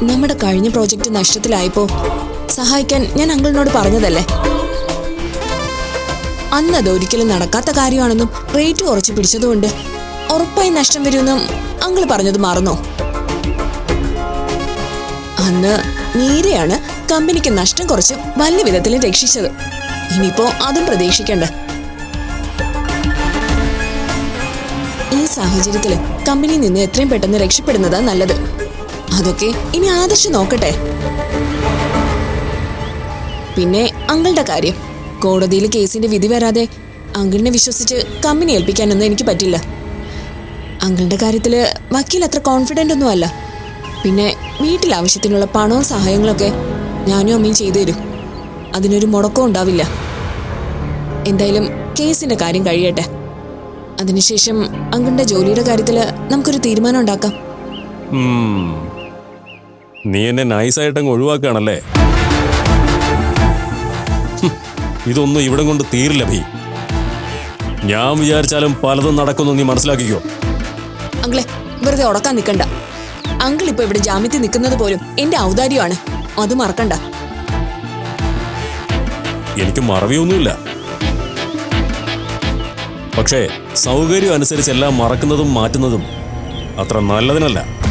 നമ്മുടെ കഴിഞ്ഞ പ്രോജക്റ്റ് നഷ്ടത്തിലായപ്പോ സഹായിക്കാൻ ഞാൻ അങ്കിളിനോട് പറഞ്ഞതല്ലേ. അന്ന് അത് ഒരിക്കലും നടക്കാത്ത കാര്യമാണെന്നും റേറ്റ് കുറച്ച് പിടിച്ചതുകൊണ്ട് ഉറപ്പായി നഷ്ടം വരുമെന്നും അങ്കിൾ പറഞ്ഞത് മറന്നോ? അന്ന് മീരയാണ് കമ്പനിക്ക് നഷ്ടം കുറച്ച് വലിയ വിധത്തിൽ രക്ഷിച്ചത്. ഇനിയിപ്പോ അതും പ്രതീക്ഷിക്കണ്ട. ഈ സാഹചര്യത്തില് കമ്പനിയിൽ നിന്ന് എത്രയും പെട്ടെന്ന് രക്ഷപ്പെടുന്നതാ നല്ലത്. അതൊക്കെ ഇനി ആദർശ് നോക്കട്ടെ. പിന്നെ അങ്കിളുടെ കാര്യം, കോടതിയിൽ കേസിന്റെ വിധി വരാതെ അങ്കിളിനെ വിശ്വസിച്ച് കമ്പനി ഏൽപ്പിക്കാനൊന്നും എനിക്ക് പറ്റില്ല. അങ്കിളുടെ കാര്യത്തില് വക്കീൽ അത്ര കോൺഫിഡന്റ് ഒന്നും അല്ല. പിന്നെ വീട്ടിലാവശ്യത്തിനുള്ള പണവും സഹായങ്ങളൊക്കെ ഞാനും അമ്മയും ചെയ്തു തരും. അതിനൊരു മുടക്കവും ഉണ്ടാവില്ല. എന്തായാലും കേസിന്റെ കാര്യം കഴിയട്ടെ. അതിനുശേഷം അങ്കിളിന്റെ ജോലിയുടെ കാര്യത്തില് നമുക്കൊരു തീരുമാനം ഉണ്ടാക്കാം. നീ എന്നെ നൈസായിട്ടങ്ങ് ഒഴിവാക്കുകയാണല്ലേ? ഇതൊന്നും ഇവിടെ കൊണ്ട് തീരില്ല ഭീ. ഞാൻ വിചാരിച്ചാലും പലതും നടക്കുന്നു, നീ മനസ്സിലാക്കിക്കോ. അങ്കിളെ, വെറുതെ ഉടക്കാൻ നിൽക്കണ്ട. അങ്കിൾ ഇപ്പൊ ഇവിടെ ജാമ്യത്തിൽ നിൽക്കുന്നത് പോലും എന്റെ ഔദാര്യമാണ്, അത് മറക്കണ്ട. എനിക്ക് മറവിയൊന്നുമില്ല. പക്ഷേ സൗകര്യം അനുസരിച്ച് എല്ലാം മറക്കുന്നതും മാറ്റുന്നതും അത്ര നല്ലതിനല്ല.